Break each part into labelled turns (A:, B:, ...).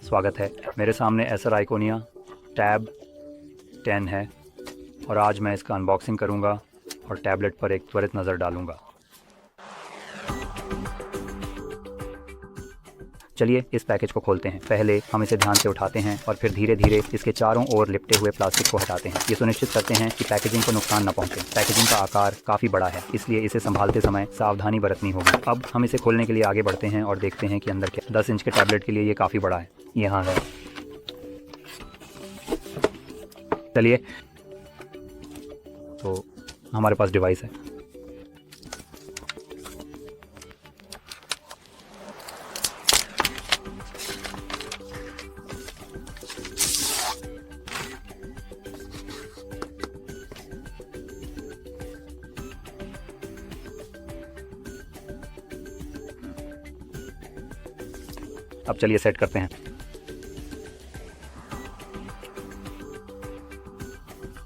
A: स्वागत है। मेरे सामने एसर आइकोनिया टैब 10 है और आज मैं इसका अनबॉक्सिंग करूंगा और टैबलेट पर एक त्वरित नज़र डालूंगा। चलिए इस पैकेज को खोलते हैं। पहले हम इसे ध्यान से उठाते हैं और फिर धीरे धीरे इसके चारों ओर लिपटे हुए प्लास्टिक को हटाते हैं। ये सुनिश्चित करते हैं कि पैकेजिंग को नुकसान न पहुंचे। पैकेजिंग का आकार काफ़ी बड़ा है, इसलिए इसे संभालते समय सावधानी बरतनी होगी। अब हम इसे खोलने के लिए आगे बढ़ते हैं और देखते हैं कि अंदर क्या। 10 इंच के टैबलेट के लिए ये काफ़ी बड़ा है। यहाँ है, चलिए तो हमारे पास डिवाइस है। अब चलिए सेट करते हैं।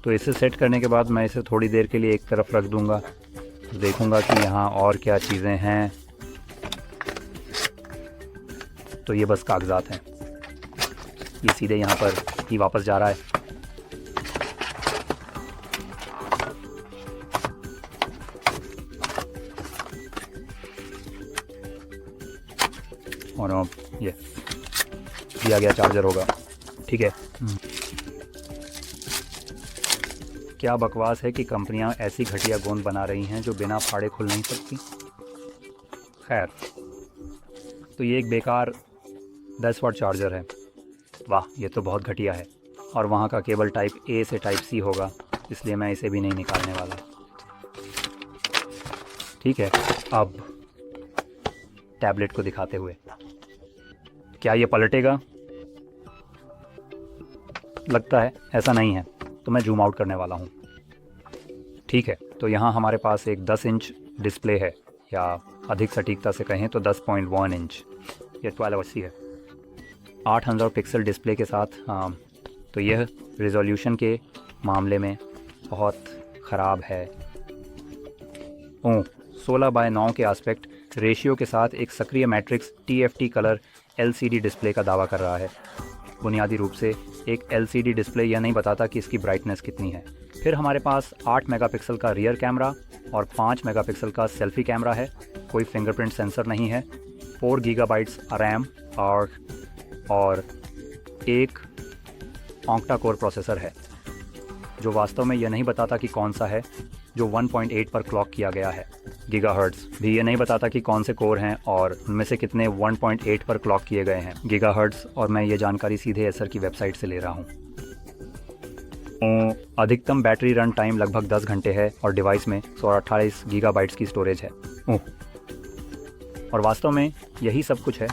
A: तो इसे सेट करने के बाद मैं इसे थोड़ी देर के लिए एक तरफ रख दूंगा, तो देखूंगा कि यहाँ और क्या चीज़ें हैं। तो ये बस कागजात हैं, ये सीधे यहाँ पर ही वापस जा रहा है। और ये दिया गया चार्जर होगा, ठीक है। क्या बकवास है कि कंपनियां ऐसी घटिया गोंद बना रही हैं जो बिना फाड़े खुल नहीं सकती। खैर, तो ये एक बेकार 10 वाट चार्जर है। वाह, ये तो बहुत घटिया है। और वहाँ का केबल टाइप ए से टाइप सी होगा, इसलिए मैं इसे भी नहीं निकालने वाला। ठीक है, अब टैबलेट को दिखाते हुए, क्या ये पलटेगा? लगता है ऐसा नहीं है, तो मैं जूम आउट करने वाला हूँ। ठीक है, तो यहाँ हमारे पास एक 10 इंच डिस्प्ले है, या अधिक सटीकता से कहें तो 10.1 इंच। ये 1280 है, 8000 पिक्सल डिस्प्ले के साथ। तो यह रिजोल्यूशन के मामले में बहुत ख़राब है। 16:9 के आस्पेक्ट रेशियो के साथ एक सक्रिय matrix TFT colour LCD display का दावा कर रहा है। बुनियादी रूप से एक LCD डिस्प्ले यह नहीं बताता कि इसकी ब्राइटनेस कितनी है। फिर हमारे पास 8 मेगापिक्सल का रियर कैमरा और 5 मेगापिक्सल का सेल्फी कैमरा है। कोई फिंगरप्रिंट सेंसर नहीं है। 4 गीगाबाइट्स रैम और एक ऑक्टा कोर प्रोसेसर है, जो वास्तव में यह नहीं बताता कि कौन सा है, जो 1.8 पर क्लॉक किया गया है। गीगाहर्ट्ज़ भी ये नहीं बताता कि कौन से कोर हैं और उनमें से कितने 1.8 पर क्लॉक किए गए हैं। गीगाहर्ट्ज़, और मैं ये जानकारी सीधे एसर की वेबसाइट से ले रहा हूँ। अधिकतम बैटरी रन टाइम लगभग 10 घंटे है और डिवाइस में 128 गीगाबाइट्स की स्टोरेज है। और वास्तव में यही सब कुछ है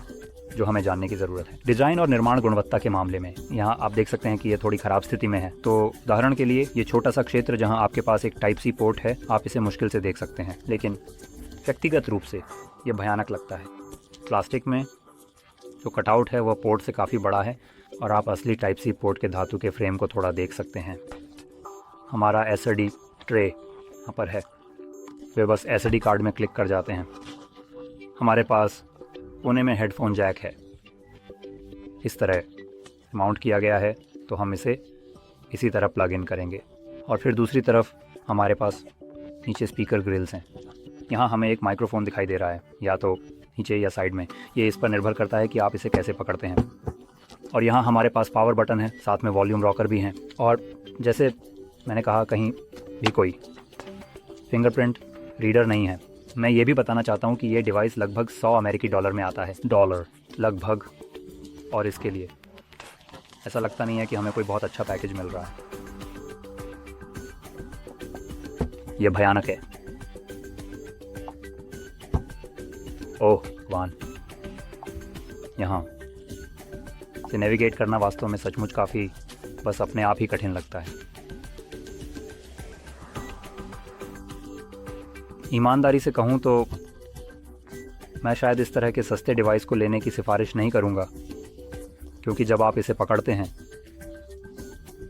A: जो हमें जानने की ज़रूरत है। डिज़ाइन और निर्माण गुणवत्ता के मामले में यहाँ आप देख सकते हैं कि ये थोड़ी ख़राब स्थिति में है। तो उदाहरण के लिए ये छोटा सा क्षेत्र जहाँ आपके पास एक टाइप सी पोर्ट है, आप इसे मुश्किल से देख सकते हैं, लेकिन व्यक्तिगत रूप से ये भयानक लगता है। प्लास्टिक में जो कटआउट है वह पोर्ट से काफ़ी बड़ा है और आप असली टाइप सी पोर्ट के धातु के फ्रेम को थोड़ा देख सकते हैं। हमारा SD ट्रे यहाँ पर है, वे बस SD कार्ड में क्लिक कर जाते हैं। हमारे पास कोने में हेडफोन जैक है, इस तरह माउंट किया गया है, तो हम इसे इसी तरह प्लग इन करेंगे। और फिर दूसरी तरफ हमारे पास नीचे स्पीकर ग्रिल्स हैं। यहाँ हमें एक माइक्रोफोन दिखाई दे रहा है, या तो नीचे या साइड में, ये इस पर निर्भर करता है कि आप इसे कैसे पकड़ते हैं। और यहाँ हमारे पास पावर बटन है, साथ में वॉल्यूम रॉकर भी हैं। और जैसे मैंने कहा, कहीं भी कोई फिंगरप्रिंट रीडर नहीं है। मैं ये भी बताना चाहता हूँ कि ये डिवाइस लगभग $100 अमेरिकी में आता है, डॉलर लगभग। और इसके लिए ऐसा लगता नहीं है कि हमें कोई बहुत अच्छा पैकेज मिल रहा है। ये भयानक है। ओह भगवान, यहाँ से नेविगेट करना वास्तव में सचमुच काफ़ी बस अपने आप ही कठिन लगता है। ईमानदारी से कहूँ तो मैं शायद इस तरह के सस्ते डिवाइस को लेने की सिफारिश नहीं करूँगा, क्योंकि जब आप इसे पकड़ते हैं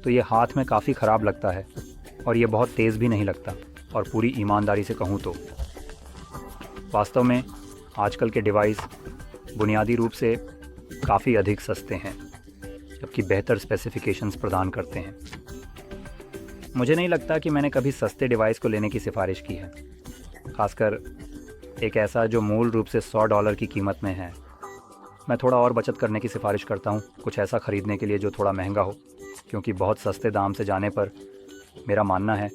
A: तो ये हाथ में काफ़ी ख़राब लगता है और ये बहुत तेज़ भी नहीं लगता। और पूरी ईमानदारी से कहूँ तो वास्तव में आजकल के डिवाइस बुनियादी रूप से काफ़ी अधिक सस्ते हैं, जबकि बेहतर स्पेसिफिकेशंस प्रदान करते हैं। मुझे नहीं लगता कि मैंने कभी सस्ते डिवाइस को लेने की सिफारिश की है, खासकर एक ऐसा जो मूल रूप से $100 की कीमत में है। मैं थोड़ा और बचत करने की सिफारिश करता हूँ, कुछ ऐसा ख़रीदने के लिए जो थोड़ा महंगा हो, क्योंकि बहुत सस्ते दाम से जाने पर मेरा मानना है,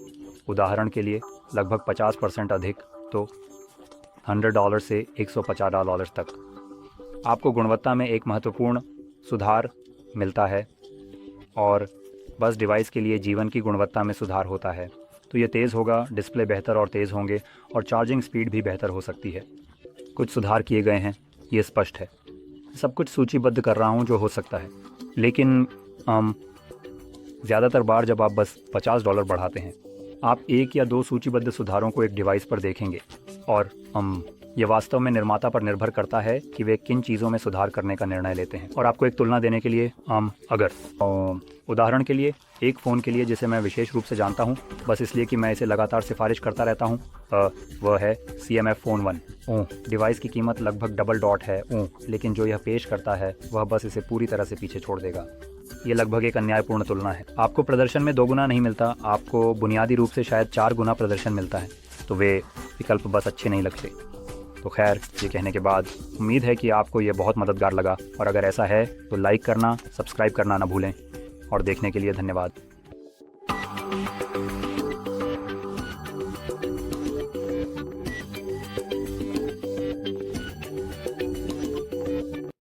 A: उदाहरण के लिए लगभग 50% अधिक, तो $100 से $150 तक आपको गुणवत्ता में एक महत्वपूर्ण सुधार मिलता है और बस डिवाइस के लिए जीवन की गुणवत्ता में सुधार होता है। तो ये तेज़ होगा, डिस्प्ले बेहतर और तेज़ होंगे और चार्जिंग स्पीड भी बेहतर हो सकती है। कुछ सुधार किए गए हैं, ये स्पष्ट है। सब कुछ सूचीबद्ध कर रहा हूँ जो हो सकता है, लेकिन ज़्यादातर बार जब आप बस $50 बढ़ाते हैं, आप एक या दो सूचीबद्ध सुधारों को एक डिवाइस पर देखेंगे और ये वास्तव में निर्माता पर निर्भर करता है कि वे किन चीज़ों में सुधार करने का निर्णय लेते हैं। और आपको एक तुलना देने के लिए अगर उदाहरण के लिए एक फ़ोन के लिए जिसे मैं विशेष रूप से जानता हूँ, बस इसलिए कि मैं इसे लगातार सिफारिश करता रहता हूँ, वह है CMF फ़ोन 1। डिवाइस की कीमत लगभग डबल डॉट है, लेकिन जो यह पेश करता है वह बस इसे पूरी तरह से पीछे छोड़ देगा। ये लगभग एक अन्यायपूर्ण तुलना है। आपको प्रदर्शन में 2 गुना नहीं मिलता, आपको बुनियादी रूप से शायद 4 गुना प्रदर्शन मिलता है, तो वे विकल्प बस अच्छे नहीं लगते। तो खैर, ये कहने के बाद उम्मीद है कि आपको ये बहुत मददगार लगा, और अगर ऐसा है तो लाइक करना, सब्सक्राइब करना ना भूलें, और देखने के लिए धन्यवाद।